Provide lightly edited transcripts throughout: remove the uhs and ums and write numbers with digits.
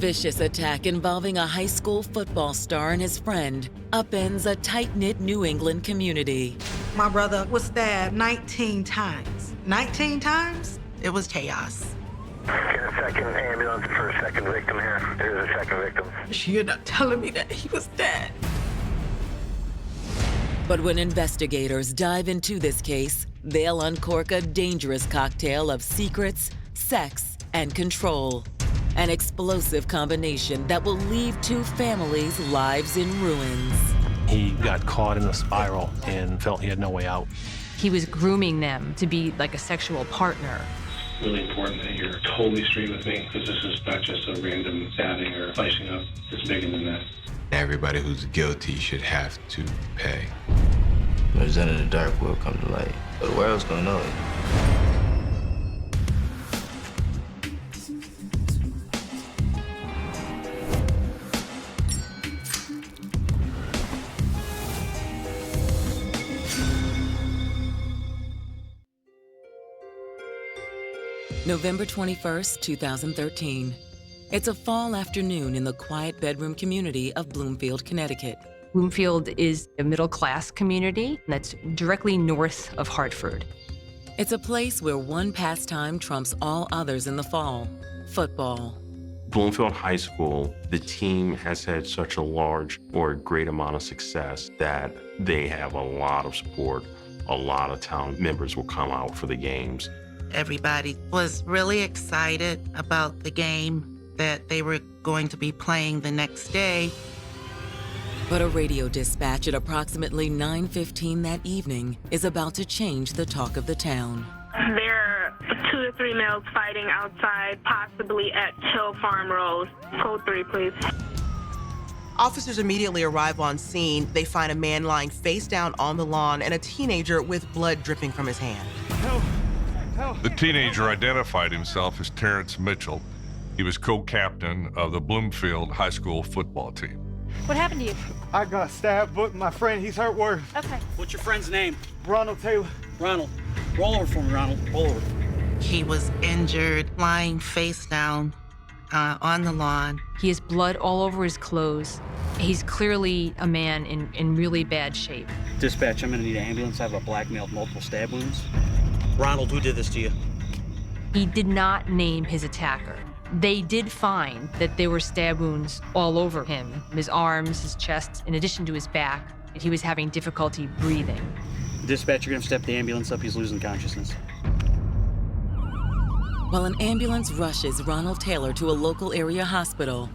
vicious attack involving a high school football star and his friend upends a tight-knit New England community. My brother was stabbed 19 times. 19 times? It was chaos. Get a second ambulance for a second victim here. There's a second victim. You're not telling me that he was dead. But when investigators dive into this case, they'll uncork a dangerous cocktail of secrets, sex, and control. An explosive combination that will leave two families' lives in ruins. He got caught in a spiral and felt he had no way out. He was grooming them to be like a sexual partner. Really important that you're totally straight with me, because this is not just a random stabbing or slicing up. It's bigger than that. Everybody who's guilty should have to pay. What's done in the dark will come to light, but the world's gonna know it. November 21st, 2013. It's a fall afternoon in the quiet bedroom community of Bloomfield, Connecticut. Bloomfield is a middle-class community that's directly north of Hartford. It's a place where one pastime trumps all others in the fall: football. Bloomfield High School, the team has had such a large or great amount of success that they have a lot of support. A lot of town members will come out for the games. Everybody was really excited about the game that they were going to be playing the next day. But a radio dispatch at approximately 9:15 that evening is about to change the talk of the town. There are 2 to 3 males fighting outside, possibly at Hill Farm Road. Code 3, please. Officers immediately arrive on scene. They find a man lying face down on the lawn and a teenager with blood dripping from his hand. The teenager identified himself as Terrence Mitchell. He was co-captain of the Bloomfield High School football team. What happened to you? I got stabbed, but my friend, he's hurt worse. Okay. What's your friend's name? Ronald Taylor. Ronald, roll over for me, Ronald. Roll over. He was injured, lying face down on the lawn. He has blood all over his clothes. He's clearly a man in really bad shape. Dispatch, I'm gonna need an ambulance. I have a black male with multiple stab wounds. Ronald, who did this to you? He did not name his attacker. They did find that there were stab wounds all over him, his arms, his chest, in addition to his back. He was having difficulty breathing. Dispatch, you're gonna step the ambulance up. He's losing consciousness. While an ambulance rushes Ronald Taylor to a local area hospital,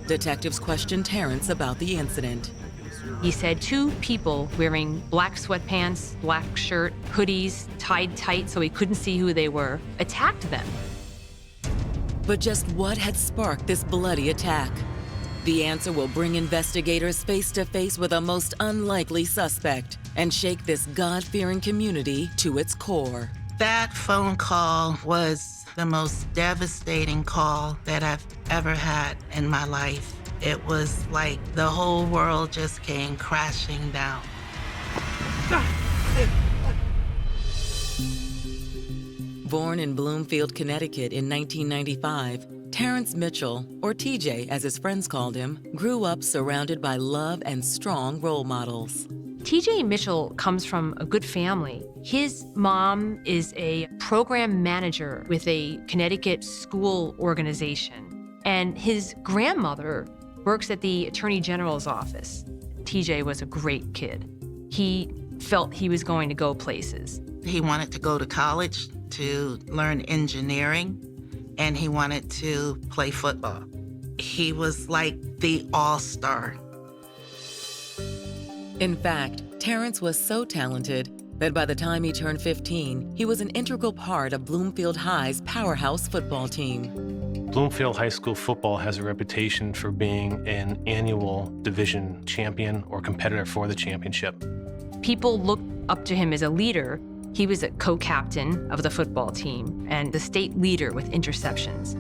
detectives question Terrence about the incident. He said 2 people wearing black sweatpants, black shirt, hoodies, tied tight so he couldn't see who they were, attacked them. But just what had sparked this bloody attack? The answer will bring investigators face to face with a most unlikely suspect and shake this God-fearing community to its core. That phone call was the most devastating call that I've ever had in my life. It was like the whole world just came crashing down. Born in Bloomfield, Connecticut in 1995, Terrence Mitchell, or TJ as his friends called him, grew up surrounded by love and strong role models. TJ Mitchell comes from a good family. His mom is a program manager with a Connecticut school organization, and his grandmother works at the Attorney General's office. TJ was a great kid. He felt he was going to go places. He wanted to go to college to learn engineering, and he wanted to play football. He was like the all-star. In fact, Terrence was so talented that by the time he turned 15, he was an integral part of Bloomfield High's powerhouse football team. Bloomfield High School football has a reputation for being an annual division champion or competitor for the championship. People looked up to him as a leader. He was a co-captain of the football team and the state leader with interceptions.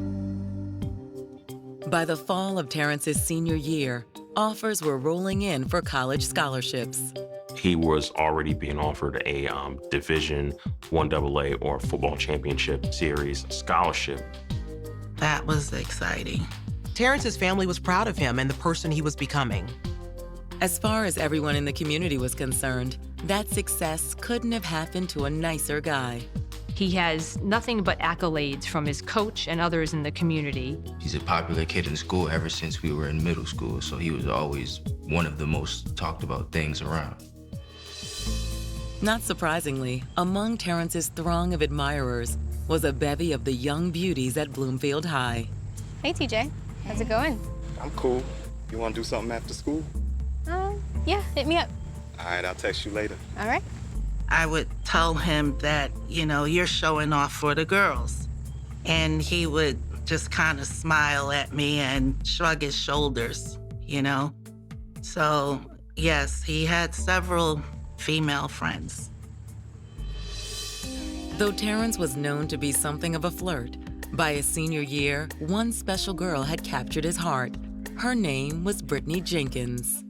By the fall of Terrence's senior year, offers were rolling in for college scholarships. He was already being offered a Division I AA or Football Championship Series scholarship. That was exciting. Terrence's family was proud of him and the person he was becoming. As far as everyone in the community was concerned, that success couldn't have happened to a nicer guy. He has nothing but accolades from his coach and others in the community. He's a popular kid in school ever since we were in middle school, so he was always one of the most talked about things around. Not surprisingly, among Terrence's throng of admirers was a bevy of the young beauties at Bloomfield High. Hey, TJ. How's it going? I'm cool. You want to do something after school? Yeah, hit me up. All right, I'll text you later. All right. I would tell him that, you're showing off for the girls. And he would just kind of smile at me and shrug his shoulders, So, yes, he had several female friends. Though Terrence was known to be something of a flirt, by his senior year, one special girl had captured his heart. Her name was Brittany Jenkins.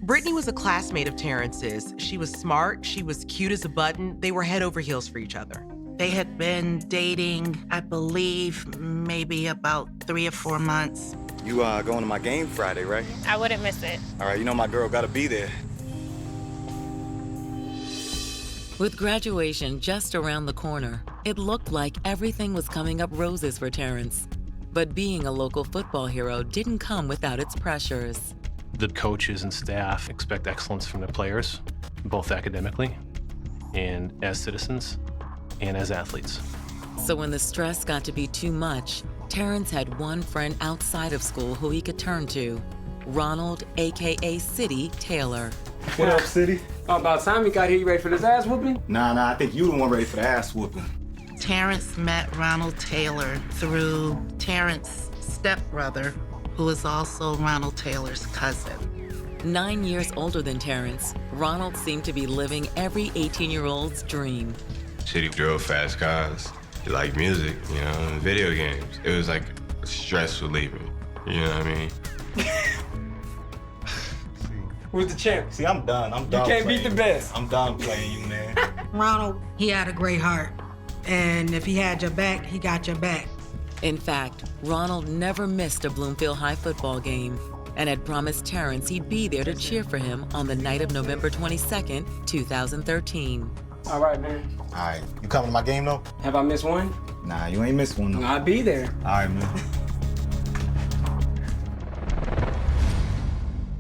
Brittany was a classmate of Terrence's. She was smart, she was cute as a button. They were head over heels for each other. They had been dating, I believe, maybe about 3 or 4 months. You going to my game Friday, right? I wouldn't miss it. All right, my girl gotta be there. With graduation just around the corner, it looked like everything was coming up roses for Terrence. But being a local football hero didn't come without its pressures. The coaches and staff expect excellence from the players, both academically and as citizens and as athletes. So when the stress got to be too much, Terrence had one friend outside of school who he could turn to, Ronald, AKA City Taylor. What up, City? About time you got here, you ready for this ass whooping? Nah, I think you the one ready for the ass whooping. Terrence met Ronald Taylor through Terrence's stepbrother, who was also Ronald Taylor's cousin. 9 years older than Terrence, Ronald seemed to be living every 18-year-old's dream. City drove fast cars. He liked music, and video games. It was like stress reliever, you know what I mean? Who's the champ? See, I'm done. I'm done. You can't beat the best. I'm done playing you, man. Ronald, he had a great heart. And if he had your back, he got your back. In fact, Ronald never missed a Bloomfield High football game and had promised Terrence he'd be there to cheer for him on the night of November 22nd, 2013. All right, man. All right, you coming to my game, though? Have I missed one? Nah, you ain't missed one, though. I'll be there. All right, man.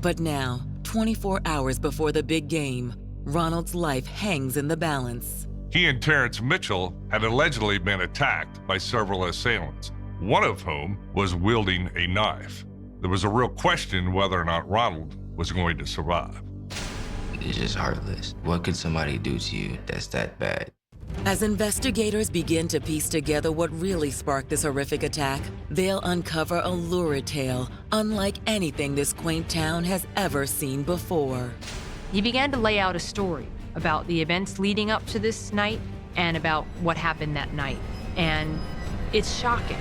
But now, 24 hours before the big game, Ronald's life hangs in the balance. He and Terrence Mitchell had allegedly been attacked by several assailants, one of whom was wielding a knife. There was a real question whether or not Ronald was going to survive. It's just heartless. What could somebody do to you that's that bad? As investigators begin to piece together what really sparked this horrific attack, they'll uncover a lurid tale unlike anything this quaint town has ever seen before. He began to lay out a story about the events leading up to this night and about what happened that night. And it's shocking.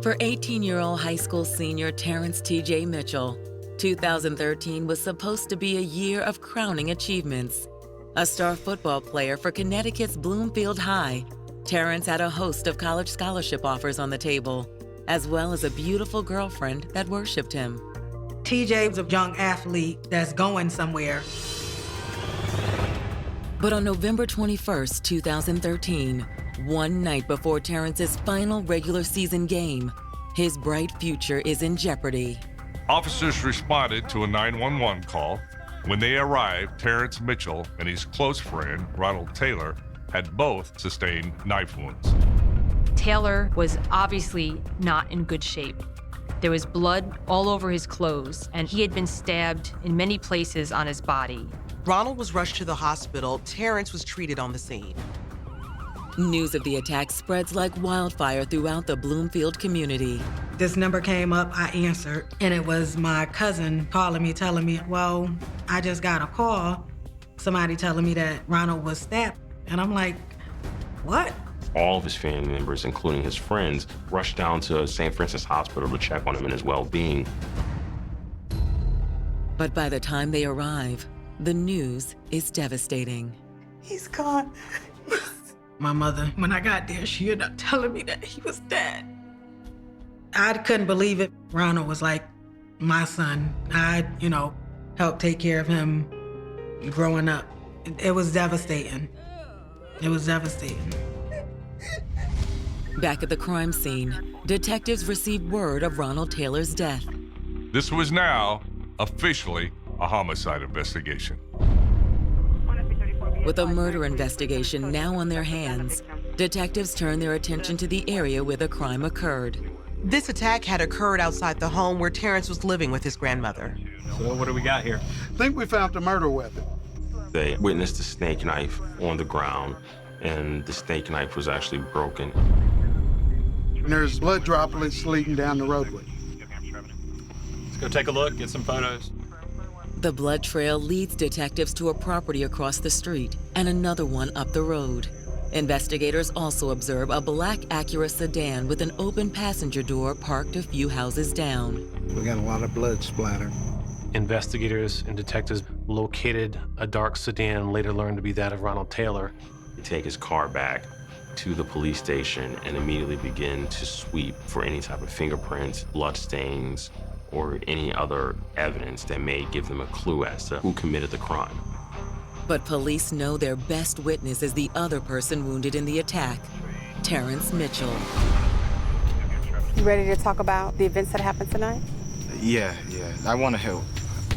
For 18-year-old high school senior Terrence T.J. Mitchell, 2013 was supposed to be a year of crowning achievements. A star football player for Connecticut's Bloomfield High, Terrence had a host of college scholarship offers on the table, as well as a beautiful girlfriend that worshiped him. TJ was a young athlete that's going somewhere. But on November 21st, 2013, one night before Terrence's final regular season game, his bright future is in jeopardy. Officers responded to a 911 call. When they arrived, Terrence Mitchell and his close friend, Ronald Taylor, had both sustained knife wounds. Taylor was obviously not in good shape. There was blood all over his clothes, and he had been stabbed in many places on his body. Ronald was rushed to the hospital. Terrence was treated on the scene. News of the attack spreads like wildfire throughout the Bloomfield community. This number came up, I answered, and it was my cousin calling me, telling me, well, I just got a call, somebody telling me that Ronald was stabbed. And I'm like, what? All of his family members, including his friends, rushed down to St. Francis Hospital to check on him and his well-being. But by the time they arrive, the news is devastating. He's gone. My mother, when I got there, she ended up telling me that he was dead. I couldn't believe it. Ronald was like my son. I, helped take care of him growing up. It was devastating. It was devastating. Back at the crime scene, detectives received word of Ronald Taylor's death. This was now officially a homicide investigation. With a murder investigation now on their hands, detectives turned their attention to the area where the crime occurred. This attack had occurred outside the home where Terrence was living with his grandmother. So what do we got here? I think we found the murder weapon. They witnessed a steak knife on the ground, and the steak knife was actually broken. And there's blood droplets leading down the roadway. Let's go take a look, get some photos. The blood trail leads detectives to a property across the street and another one up the road. Investigators also observe a black Acura sedan with an open passenger door parked a few houses down. We got a lot of blood splatter. Investigators and detectives located a dark sedan, later learned to be that of Ronald Taylor. They take his car back to the police station and immediately begin to sweep for any type of fingerprints, blood stains, or any other evidence that may give them a clue as to who committed the crime. But police know their best witness is the other person wounded in the attack, Terrence Mitchell. You ready to talk about the events that happened tonight? Yeah, I want to help.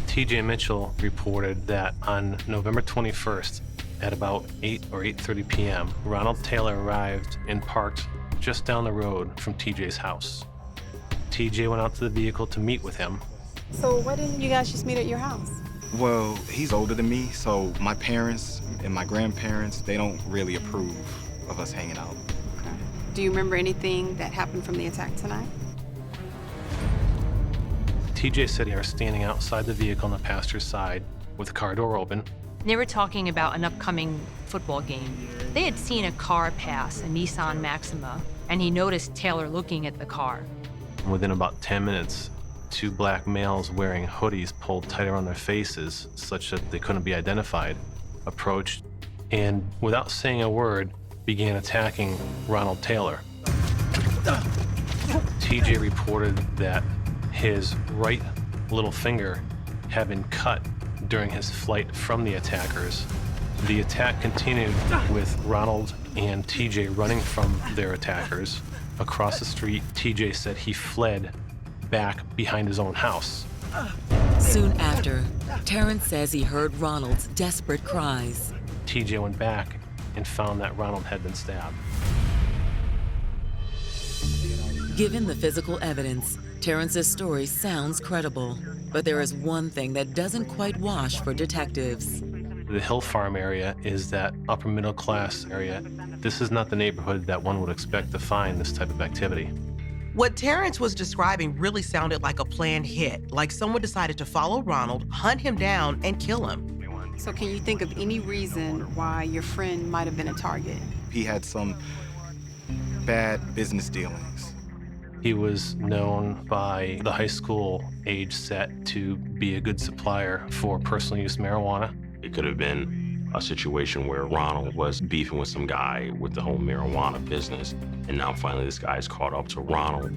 TJ Mitchell reported that on November 21st at about 8 or 8:30 p.m., Ronald Taylor arrived and parked just down the road from TJ's house. TJ went out to the vehicle to meet with him. So why didn't you guys just meet at your house? Well, he's older than me, so my parents and my grandparents, they don't really approve of us hanging out. Okay. Do you remember anything that happened from the attack tonight? TJ said he was standing outside the vehicle on the passenger's side with the car door open. They were talking about an upcoming football game. They had seen a car pass, a Nissan Maxima, and he noticed Taylor looking at the car. Within about 10 minutes, two black males wearing hoodies pulled tight around their faces such that they couldn't be identified approached and, without saying a word, began attacking Ronald Taylor. TJ reported that his right little finger had been cut during his flight from the attackers. The attack continued with Ronald and TJ running from their attackers. Across the street, TJ said he fled back behind his own house. Soon after, Terrence says he heard Ronald's desperate cries. TJ went back and found that Ronald had been stabbed. Given the physical evidence, Terrence's story sounds credible, but there is one thing that doesn't quite wash for detectives. The Hill Farm area is that upper middle class area. This is not the neighborhood that one would expect to find this type of activity. What Terrence was describing really sounded like a planned hit, like someone decided to follow Ronald, hunt him down, and kill him. So can you think of any reason why your friend might have been a target? He had some bad business dealings. He was known by the high school age set to be a good supplier for personal use marijuana. It could have been a situation where Ronald was beefing with some guy with the whole marijuana business, and now finally this guy's caught up to Ronald.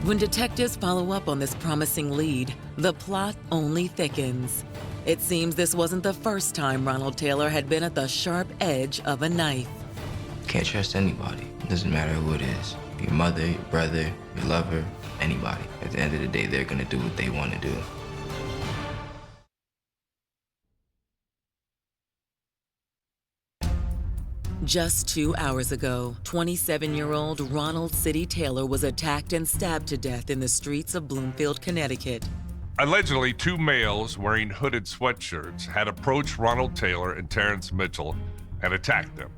When detectives follow up on this promising lead, the plot only thickens. It seems this wasn't the first time Ronald Taylor had been at the sharp edge of a knife. Can't trust anybody. It doesn't matter who it is. Your mother, your brother, your lover, anybody. At the end of the day, they're gonna do what they want to do. Just 2 hours ago, 27-year-old Ronald City Taylor was attacked and stabbed to death in the streets of Bloomfield, Connecticut. Allegedly, two males wearing hooded sweatshirts had approached Ronald Taylor and Terrence Mitchell and attacked them.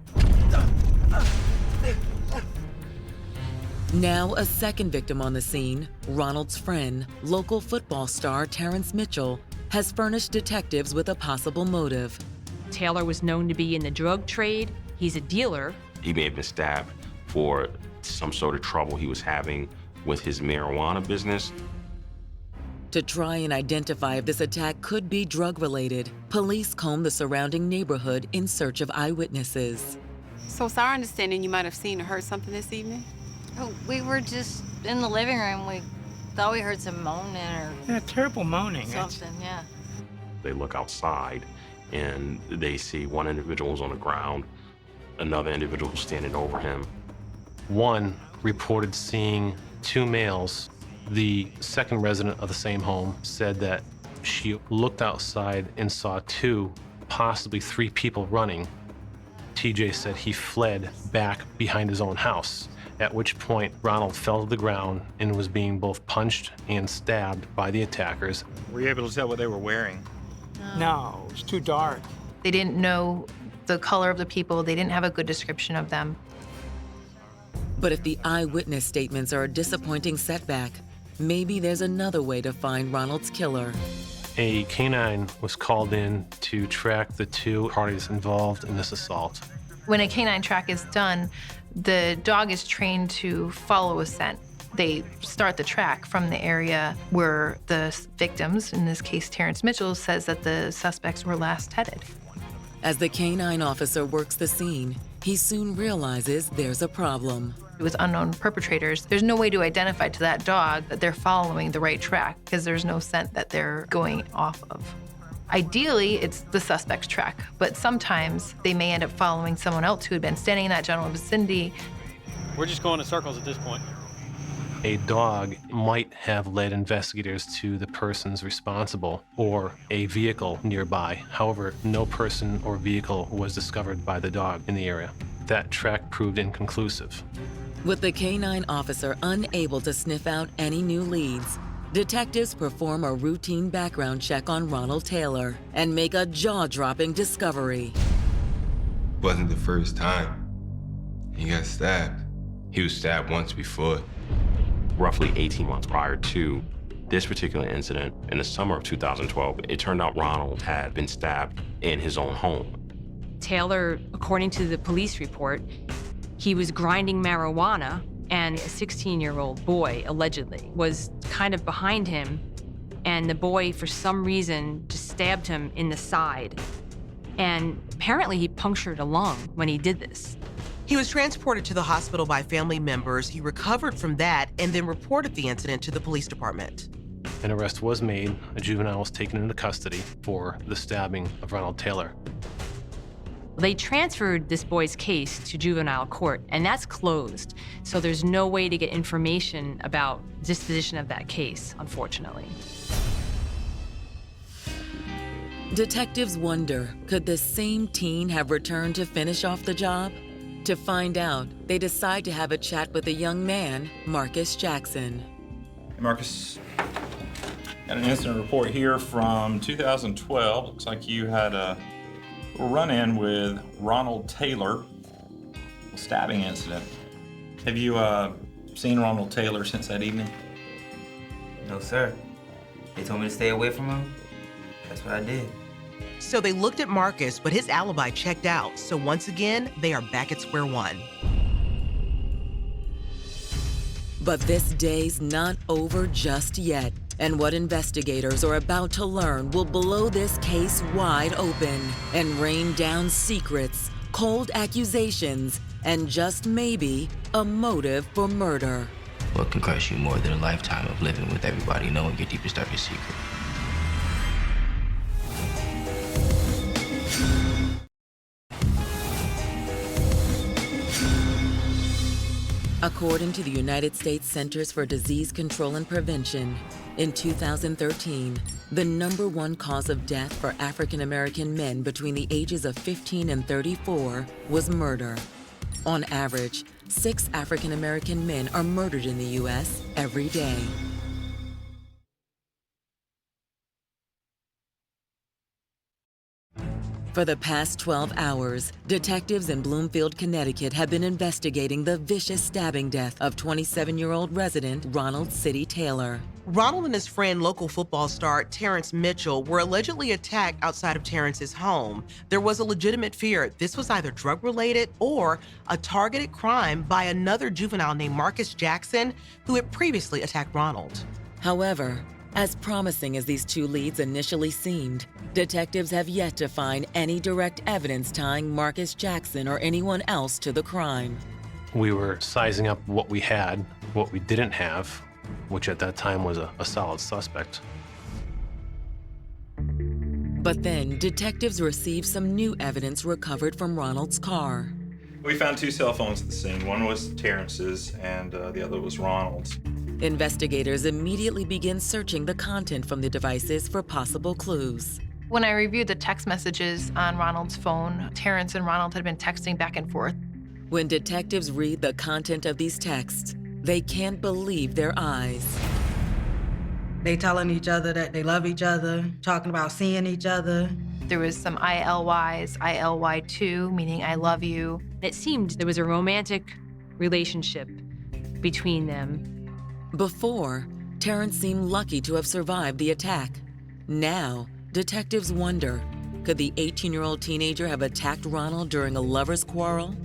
Now a second victim on the scene, Ronald's friend, local football star Terrence Mitchell, has furnished detectives with a possible motive. Taylor was known to be in the drug trade. He's a dealer. He may have been stabbed for some sort of trouble he was having with his marijuana business. To try and identify if this attack could be drug-related, police combed the surrounding neighborhood in search of eyewitnesses. So it's our understanding you might have seen or heard something this evening? Oh, we were just in the living room. We thought we heard some moaning or terrible moaning. something, yeah. They look outside and they see one individual is on the ground, another individual standing over him. One reported seeing two males. The second resident of the same home said that she looked outside and saw two, possibly three people running. TJ said he fled back behind his own house, at which point Ronald fell to the ground and was being both punched and stabbed by the attackers. Were you able to tell what they were wearing? No, it was too dark. They didn't know the color of the people. They didn't have a good description of them. But if the eyewitness statements are a disappointing setback, maybe there's another way to find Ronald's killer. A canine was called in to track the two parties involved in this assault. When a canine track is done, the dog is trained to follow a scent. They start the track from the area where the victims, in this case Terrence Mitchell, says that the suspects were last headed. As the canine officer works the scene, he soon realizes there's a problem. With unknown perpetrators, there's no way to identify to that dog that they're following the right track because there's no scent that they're going off of. Ideally, it's the suspect's track, but sometimes they may end up following someone else who had been standing in that general vicinity. We're just going in circles at this point. A dog might have led investigators to the persons responsible or a vehicle nearby. However, no person or vehicle was discovered by the dog in the area. That track proved inconclusive. With the canine officer unable to sniff out any new leads, detectives perform a routine background check on Ronald Taylor and make a jaw-dropping discovery. Wasn't the first time he got stabbed. He was stabbed once before. Roughly 18 months prior to this particular incident, in the summer of 2012, it turned out Ronald had been stabbed in his own home. Taylor, according to the police report, he was grinding marijuana, and a 16-year-old boy, allegedly, was kind of behind him, and the boy, for some reason, just stabbed him in the side. And apparently he punctured a lung when he did this. He was transported to the hospital by family members. He recovered from that and then reported the incident to the police department. An arrest was made. A juvenile was taken into custody for the stabbing of Ronald Taylor. They transferred this boy's case to juvenile court, and that's closed. So there's no way to get information about disposition of that case, unfortunately. Detectives wonder, could this same teen have returned to finish off the job? To find out, they decide to have a chat with a young man, Marcus Jackson. Hey Marcus, got an incident report here from 2012. Looks like you had a run-in with Ronald Taylor, a stabbing incident. Have you seen Ronald Taylor since that evening? No, sir. They told me to stay away from him. That's what I did. So they looked at Marcus, but his alibi checked out. So once again, they are back at square one. But this day's not over just yet. And what investigators are about to learn will blow this case wide open and rain down secrets, cold accusations, and just maybe a motive for murder. What can crush you more than a lifetime of living with everybody knowing your deepest, darkest secret? According to the United States Centers for Disease Control and Prevention, in 2013, the #1 cause of death for African American men between the ages of 15 and 34 was murder. On average, 6 African American men are murdered in the U.S. every day. For the past 12 hours, detectives in Bloomfield, Connecticut have been investigating the vicious stabbing death of 27-year-old resident Ronald City Taylor. Ronald and his friend, local football star Terrence Mitchell, were allegedly attacked outside of Terrence's home. There was a legitimate fear this was either drug-related or a targeted crime by another juvenile named Marcus Jackson, who had previously attacked Ronald. However, As promising as these two leads initially seemed, detectives have yet to find any direct evidence tying Marcus Jackson or anyone else to the crime. We were sizing up what we had, what we didn't have, which at that time was a solid suspect. But then, detectives received some new evidence recovered from Ronald's car. We found 2 cell phones at the scene. One was Terrence's and the other was Ronald's. Investigators immediately begin searching the content from the devices for possible clues. When I reviewed the text messages on Ronald's phone, Terrence and Ronald had been texting back and forth. When detectives read the content of these texts, they can't believe their eyes. They telling each other that they love each other, talking about seeing each other. There was some ILYs, ILY2, meaning I love you. It seemed there was a romantic relationship between them. Before, Terrence seemed lucky to have survived the attack. Now, detectives wonder, could the 18-year-old teenager have attacked Ronald during a lover's quarrel?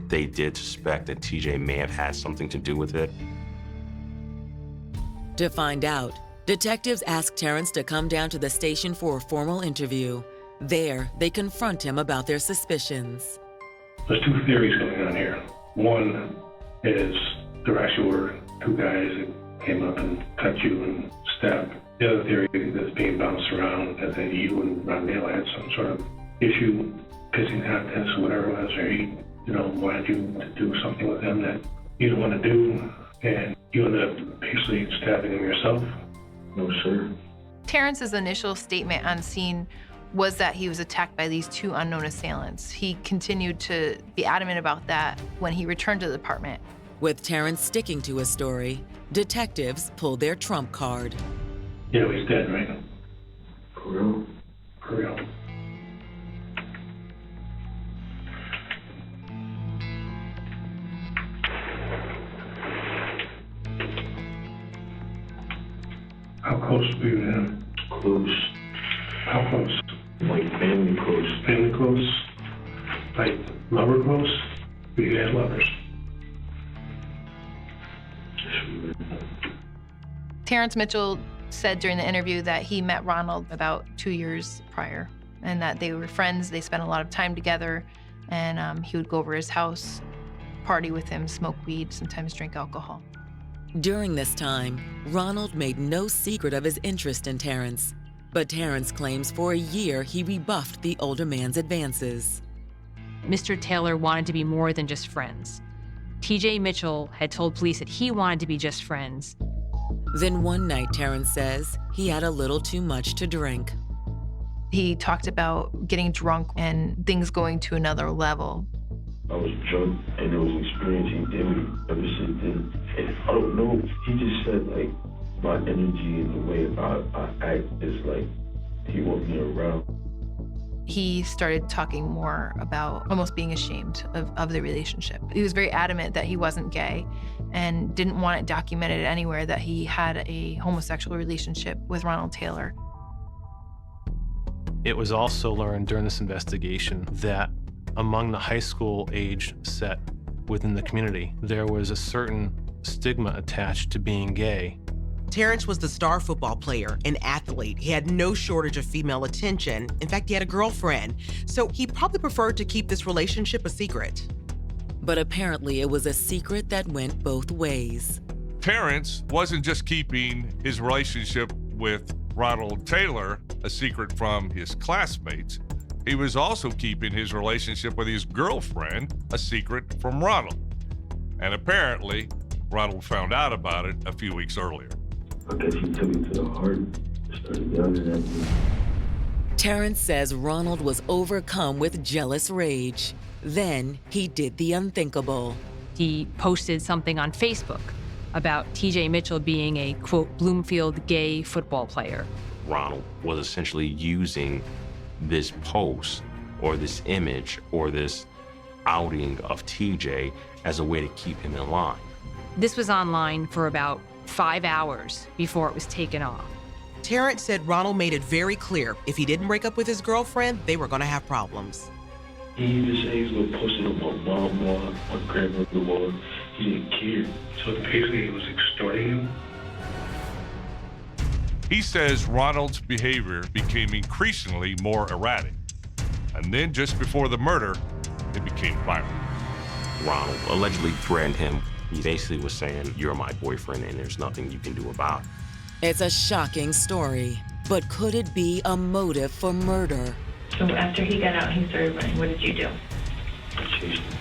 They did suspect that TJ may have had something to do with it. To find out, detectives ask Terrence to come down to the station for a formal interview. There, they confront him about their suspicions. There's 2 theories going on here. One is there actually were 2 guys that came up and cut you and stabbed. The other theory that's being bounced around is that you and Rondale had some sort of issue, pissing contest or whatever it was, or he, wanted you to do something with him that you didn't want to do, and you ended up basically stabbing him yourself. No, sir. Terrence's initial statement on scene was that he was attacked by these 2 unknown assailants. He continued to be adamant about that when he returned to the department. With Terrence sticking to his story, detectives pulled their trump card. Yeah, he's dead, right? For real? For real. How close were you to him? Close. How close? Like family close. Family close? Like lover close? Were you guys lovers? Terrence Mitchell said during the interview that he met Ronald about 2 years prior and that they were friends. They spent a lot of time together, and he would go over his house, party with him, smoke weed, sometimes drink alcohol. During this time, Ronald made no secret of his interest in Terrence, but Terrence claims for a year he rebuffed the older man's advances. Mr. Taylor wanted to be more than just friends. TJ Mitchell had told police that he wanted to be just friends. Then one night, Terrence says, he had a little too much to drink. He talked about getting drunk and things going to another level. I was drunk and it was an experience he did me ever since then. And I don't know, he just said like my energy and the way I act is like he wants me around. He started talking more about almost being ashamed of the relationship. He was very adamant that he wasn't gay and didn't want it documented anywhere that he had a homosexual relationship with Ronald Taylor. It was also learned during this investigation that among the high school age set within the community, there was a certain stigma attached to being gay. Terrence was the star football player, an athlete. He had no shortage of female attention. In fact, he had a girlfriend. So he probably preferred to keep this relationship a secret. But apparently it was a secret that went both ways. Terrence wasn't just keeping his relationship with Ronald Taylor a secret from his classmates. He was also keeping his relationship with his girlfriend a secret from Ronald. And apparently, Ronald found out about it a few weeks earlier. I guess he took it to the heart, started yelling at me. Terrence says Ronald was overcome with jealous rage. Then he did the unthinkable. He posted something on Facebook about TJ Mitchell being a, quote, Bloomfield gay football player. Ronald was essentially using this post or this image or this outing of TJ as a way to keep him in line. This was online for about 5 hours before it was taken off. Terrence said Ronald made it very clear if he didn't break up with his girlfriend, they were going to have problems. He just said he was going to post it on my mom wall, my grandmother wall. He didn't care. So basically he was extorting you? He says Ronald's behavior became increasingly more erratic. And then just before the murder, it became violent. Ronald allegedly threatened him. He basically was saying, "You're my boyfriend and there's nothing you can do about it." It's a shocking story, but could it be a motive for murder? So after he got out, he started running. What did you do? I chased him.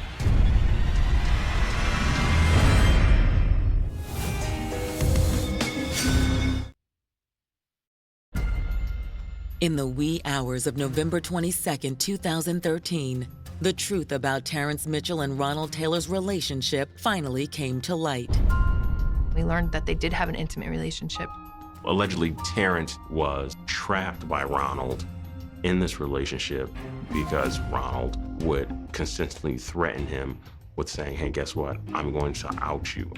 In the wee hours of November 22, 2013, the truth about Terrence Mitchell and Ronald Taylor's relationship finally came to light. We learned that they did have an intimate relationship. Allegedly, Terrence was trapped by Ronald in this relationship because Ronald would consistently threaten him with saying, "Hey, guess what? I'm going to out you."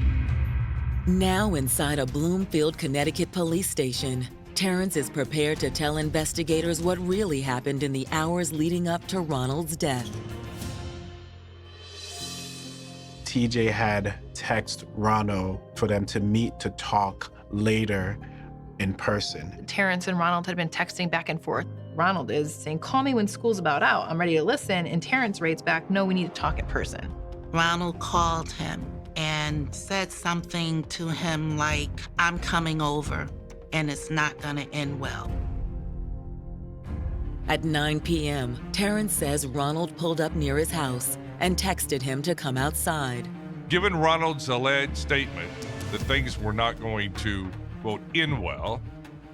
Now inside a Bloomfield, Connecticut police station, Terrence is prepared to tell investigators what really happened in the hours leading up to Ronald's death. TJ had texted Ronald for them to meet to talk later in person. Terrence and Ronald had been texting back and forth. Ronald is saying, "Call me when school's about out. I'm ready to listen." And Terrence writes back, "No, we need to talk in person." Ronald called him and said something to him like, "I'm coming over and it's not gonna end well." At 9 p.m., Terrence says Ronald pulled up near his house and texted him to come outside. Given Ronald's alleged statement that things were not going to, quote, end well,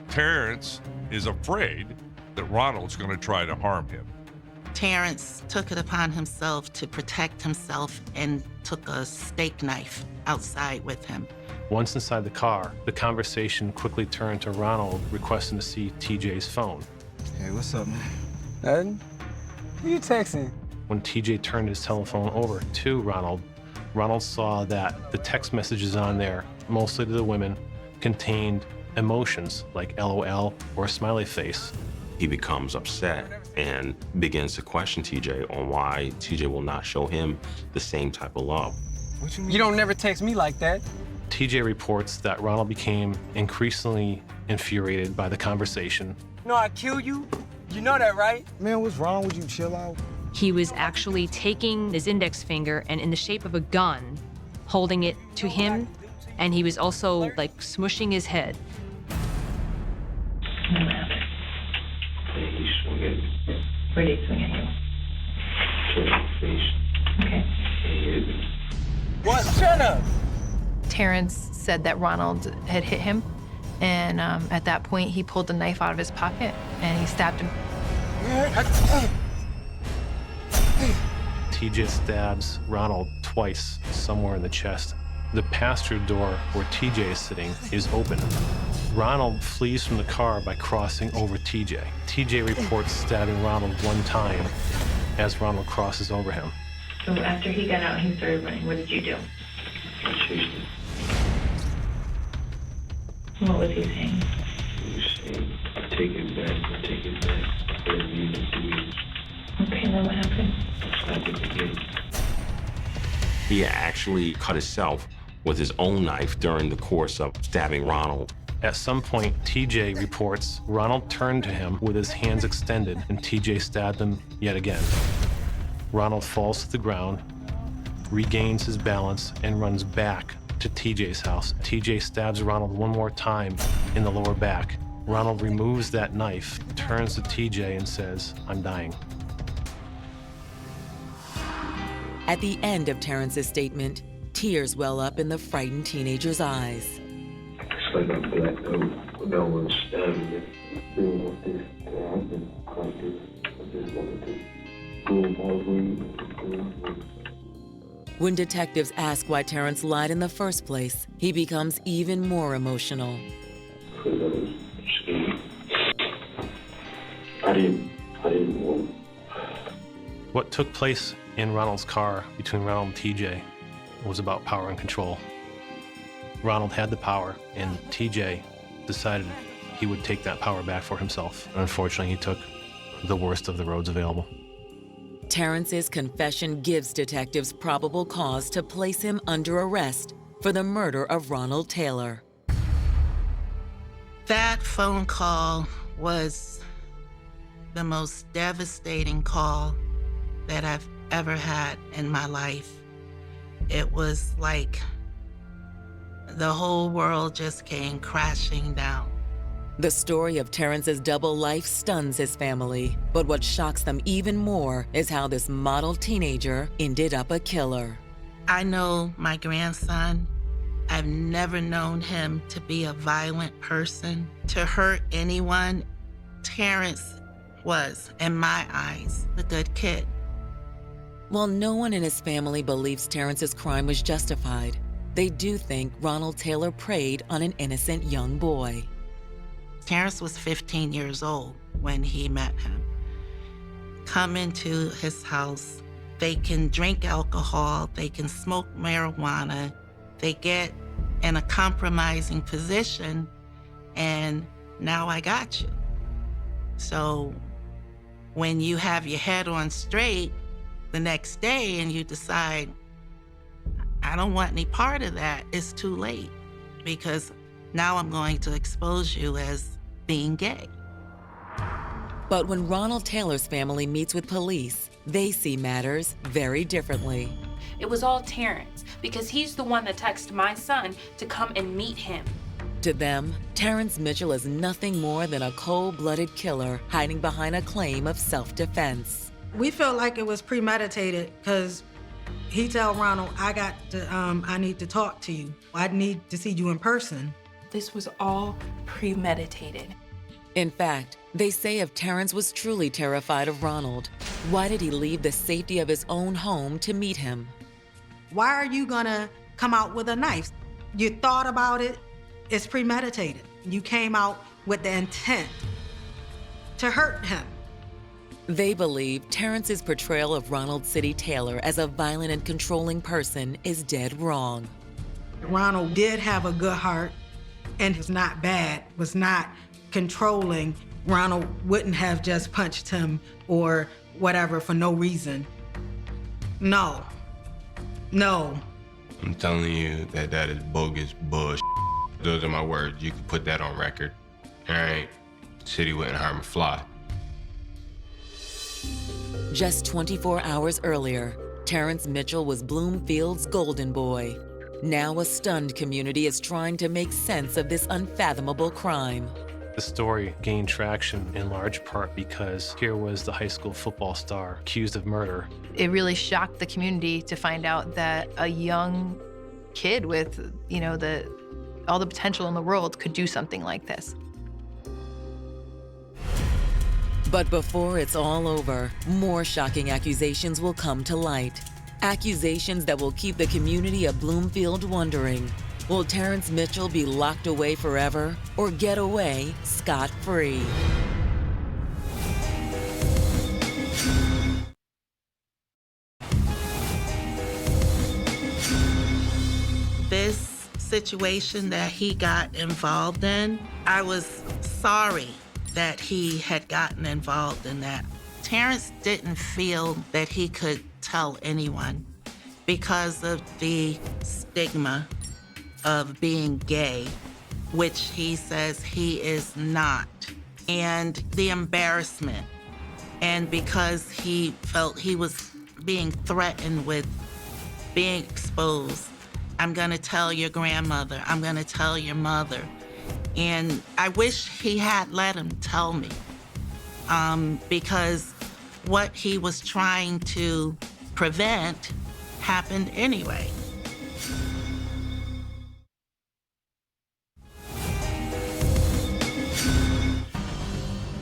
Terrence is afraid that Ronald's going to try to harm him. Terrence took it upon himself to protect himself and took a steak knife outside with him. Once inside the car, the conversation quickly turned to Ronald requesting to see TJ's phone. Hey, what's up, man? Nothing. Who you texting? When TJ turned his telephone over to Ronald, Ronald saw that the text messages on there, mostly to the women, contained emotions like LOL or a smiley face. He becomes upset and begins to question TJ on why TJ will not show him the same type of love. What you mean? You don't never text me like that. TJ reports that Ronald became increasingly infuriated by the conversation. No, I kill you. You know that, right? Man, what's wrong with you? Chill out. He was actually taking his index finger and in the shape of a gun, holding it to him, and he was also like smushing his head. He swung at me. Where did he swing at you? Face. Okay. He hit me. What? Shut up! Terrence said that Ronald had hit him, and at that point, he pulled the knife out of his pocket and he stabbed him. TJ stabs Ronald twice, somewhere in the chest. The pass-through door where TJ is sitting is open. Ronald flees from the car by crossing over TJ. TJ reports stabbing Ronald one time as Ronald crosses over him. So after he got out, he started running. What did you do? I chased him. What was he saying? He was saying, "I take it back, I take it back. I didn't mean to do it." Okay, then what happened? I stabbed him again. He actually cut himself with his own knife during the course of stabbing Ronald. At some point, TJ reports Ronald turned to him with his hands extended and TJ stabbed him yet again. Ronald falls to the ground, regains his balance, and runs back to TJ's house. TJ stabs Ronald one more time in the lower back. Ronald removes that knife, turns to TJ and says, "I'm dying." At the end of Terrence's statement, tears well up in the frightened teenager's eyes. It's like I blacked out. No one stabbed me. I didn't want this to happen like this. I just wanted to go my way. When detectives ask why Terrence lied in the first place, he becomes even more emotional. Because I was scared. I didn't want. What took place in Ronald's car between Ronald and TJ was about power and control. Ronald had the power, and TJ decided he would take that power back for himself. Unfortunately, he took the worst of the roads available. Terrence's confession gives detectives probable cause to place him under arrest for the murder of Ronald Taylor. That phone call was the most devastating call that I've ever had in my life. It was like the whole world just came crashing down. The story of Terrence's double life stuns his family, but what shocks them even more is how this model teenager ended up a killer. I know my grandson. I've never known him to be a violent person, to hurt anyone. Terrence was, in my eyes, a good kid. While no one in his family believes Terrence's crime was justified, they do think Ronald Taylor preyed on an innocent young boy. Terrence was 15 years old when he met him. Come into his house, they can drink alcohol, they can smoke marijuana, they get in a compromising position, and now I got you. So when you have your head on straight the next day and you decide, I don't want any part of that, it's too late, because now I'm going to expose you as being gay. But when Ronald Taylor's family meets with police, they see matters very differently. It was all Terrence, because he's the one that texted my son to come and meet him. To them, Terrence Mitchell is nothing more than a cold-blooded killer hiding behind a claim of self-defense. We felt like it was premeditated because he told Ronald, I need to talk to you. I need to see you in person. This was all premeditated. In fact, they say if Terrence was truly terrified of Ronald, why did he leave the safety of his own home to meet him? Why are you gonna come out with a knife? You thought about it, it's premeditated. You came out with the intent to hurt him. They believe Terrence's portrayal of Ronald City Taylor as a violent and controlling person is dead wrong. Ronald did have a good heart and was not bad, was not controlling. Ronald wouldn't have just punched him or whatever for no reason. No. I'm telling you that is bogus bullshit. Those are my words. You can put that on record. All right? City wouldn't harm a fly. Just 24 hours earlier, Terrence Mitchell was Bloomfield's golden boy. Now a stunned community is trying to make sense of this unfathomable crime. The story gained traction in large part because here was the high school football star accused of murder. It really shocked the community to find out that a young kid with, all the potential in the world could do something like this. But before it's all over, more shocking accusations will come to light. Accusations that will keep the community of Bloomfield wondering, will Terrence Mitchell be locked away forever or get away scot-free? This situation that he got involved in, I was sorry that he had gotten involved in that. Terrence didn't feel that he could tell anyone because of the stigma of being gay, which he says he is not, and the embarrassment, and because he felt he was being threatened with being exposed. I'm gonna tell your grandmother, I'm gonna tell your mother. And I wish he had let him tell me, because what he was trying to prevent happened anyway.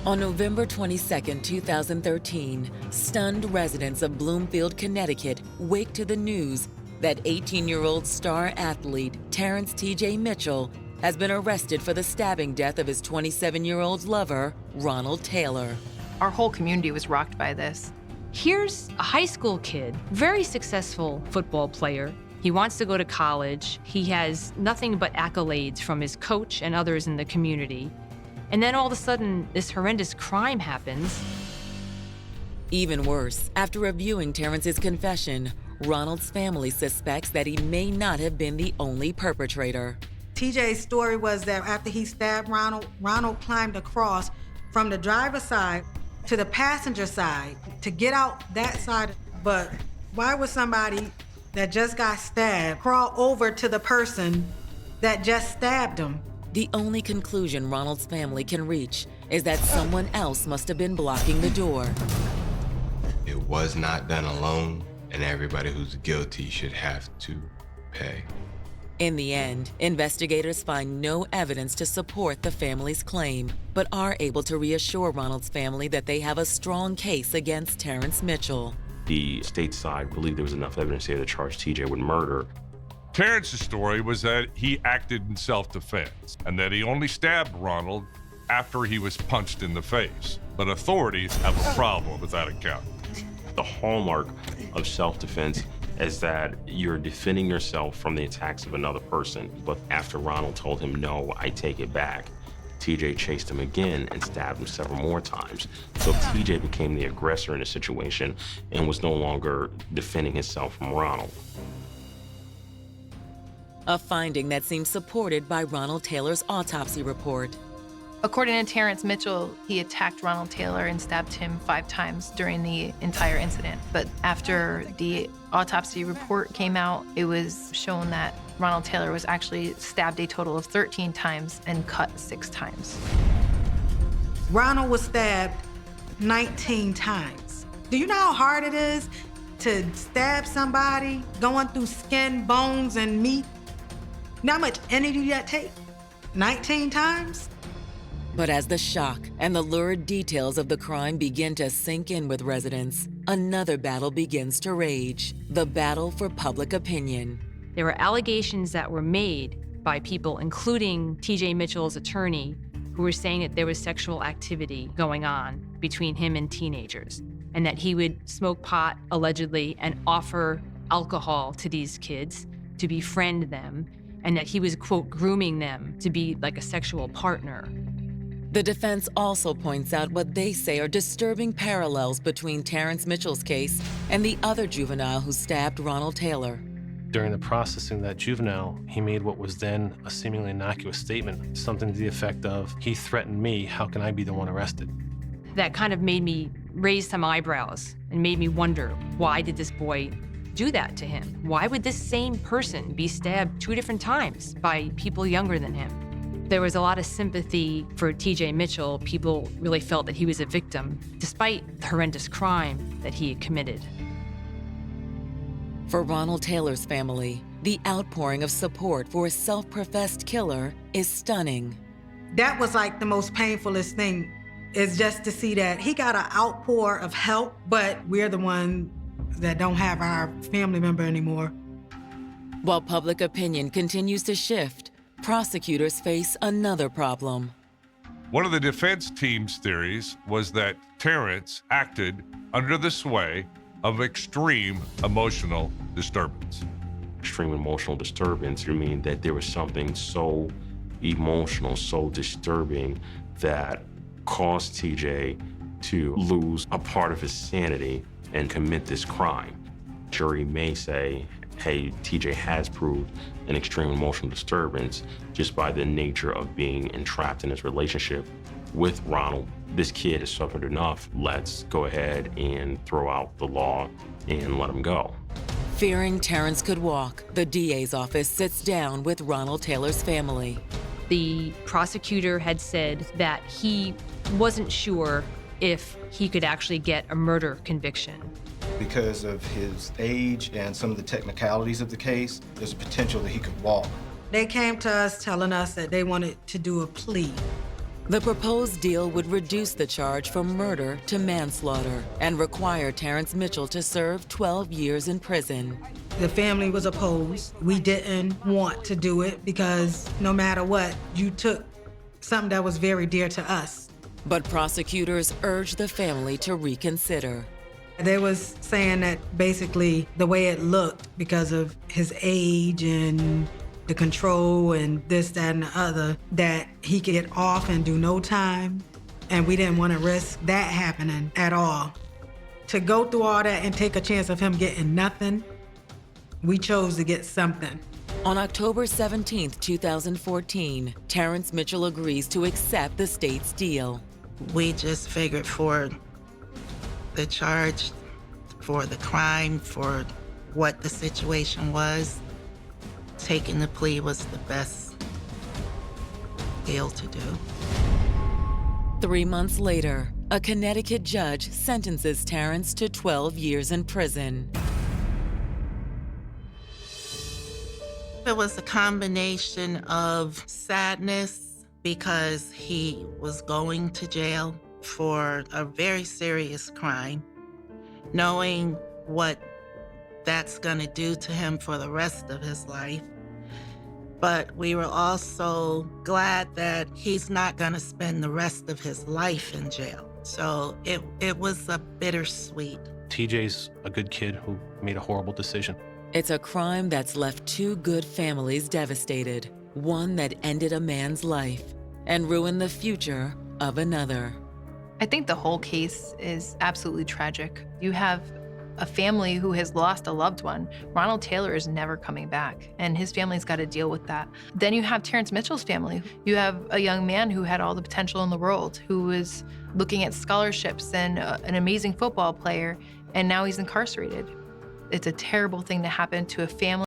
On November 22, 2013, stunned residents of Bloomfield, Connecticut wake to the news that 18-year-old star athlete Terrence T.J. Mitchell has been arrested for the stabbing death of his 27-year-old lover, Ronald Taylor. Our whole community was rocked by this. Here's a high school kid, very successful football player. He wants to go to college. He has nothing but accolades from his coach and others in the community. And then all of a sudden, this horrendous crime happens. Even worse, after reviewing Terrence's confession, Ronald's family suspects that he may not have been the only perpetrator. TJ's story was that after he stabbed Ronald, Ronald climbed across from the driver's side to the passenger side to get out that side. But why would somebody that just got stabbed crawl over to the person that just stabbed him? The only conclusion Ronald's family can reach is that someone else must have been blocking the door. It was not done alone, and everybody who's guilty should have to pay. In the end, investigators find no evidence to support the family's claim, but are able to reassure Ronald's family that they have a strong case against Terrence Mitchell. The state side believed there was enough evidence here to charge TJ with murder. Terrence's story was that he acted in self-defense and that he only stabbed Ronald after he was punched in the face. But authorities have a problem with that account. The hallmark of self-defense is that you're defending yourself from the attacks of another person. But after Ronald told him, no, I take it back, TJ chased him again and stabbed him several more times. So TJ became the aggressor in the situation and was no longer defending himself from Ronald. A finding that seems supported by Ronald Taylor's autopsy report. According to Terrence Mitchell, he attacked Ronald Taylor and stabbed him 5 times during the entire incident. But after the autopsy report came out, it was shown that Ronald Taylor was actually stabbed a total of 13 times and cut 6 times. Ronald was stabbed 19 times. Do you know how hard it is to stab somebody going through skin, bones, and meat? You know how much energy that take? 19 times? But as the shock and the lurid details of the crime begin to sink in with residents, another battle begins to rage, the battle for public opinion. There were allegations that were made by people, including TJ Mitchell's attorney, who were saying that there was sexual activity going on between him and teenagers, and that he would smoke pot, allegedly, and offer alcohol to these kids to befriend them, and that he was, quote, grooming them to be like a sexual partner. The defense also points out what they say are disturbing parallels between Terrence Mitchell's case and the other juvenile who stabbed Ronald Taylor. During the processing of that juvenile, he made what was then a seemingly innocuous statement, something to the effect of, he threatened me, how can I be the one arrested? That kind of made me raise some eyebrows and made me wonder, why did this boy do that to him? Why would this same person be stabbed 2 different times by people younger than him? There was a lot of sympathy for TJ Mitchell. People really felt that he was a victim, despite the horrendous crime that he had committed. For Ronald Taylor's family, the outpouring of support for a self-professed killer is stunning. That was like the most painfulest thing, is just to see that he got an outpour of help, but we're the one that don't have our family member anymore. While public opinion continues to shift, prosecutors face another problem. One of the defense team's theories was that Terrence acted under the sway of extreme emotional disturbance. Extreme emotional disturbance, you mean that there was something so emotional, so disturbing that caused TJ to lose a part of his sanity and commit this crime. Jury may say, hey, TJ has proved an extreme emotional disturbance just by the nature of being entrapped in his relationship with Ronald. This kid has suffered enough. Let's go ahead and throw out the law and let him go. Fearing Terrence could walk, the DA's office sits down with Ronald Taylor's family. The prosecutor had said that he wasn't sure if he could actually get a murder conviction. Because of his age and some of the technicalities of the case, there's a potential that he could walk. They came to us telling us that they wanted to do a plea. The proposed deal would reduce the charge from murder to manslaughter and require Terrence Mitchell to serve 12 years in prison. The family was opposed. We didn't want to do it because no matter what, you took something that was very dear to us. But prosecutors urged the family to reconsider. They was saying that basically the way it looked because of his age and the control and this, that, and the other, that he could get off and do no time. And we didn't want to risk that happening at all. To go through all that and take a chance of him getting nothing, we chose to get something. On October 17, 2014, Terrence Mitchell agrees to accept the state's deal. We just figured for the charge, for the crime, for what the situation was, taking the plea was the best deal to do. 3 months later, a Connecticut judge sentences Terrence to 12 years in prison. It was a combination of sadness because he was going to jail for a very serious crime, knowing what that's going to do to him for the rest of his life. But we were also glad that he's not going to spend the rest of his life in jail. So it was a bittersweet. TJ's a good kid who made a horrible decision. It's a crime that's left two good families devastated, one that ended a man's life and ruined the future of another. I think the whole case is absolutely tragic. You have a family who has lost a loved one. Ronald Taylor is never coming back, and his family's got to deal with that. Then you have Terrence Mitchell's family. You have a young man who had all the potential in the world, who was looking at scholarships and an amazing football player, and now he's incarcerated. It's a terrible thing to happen to a family.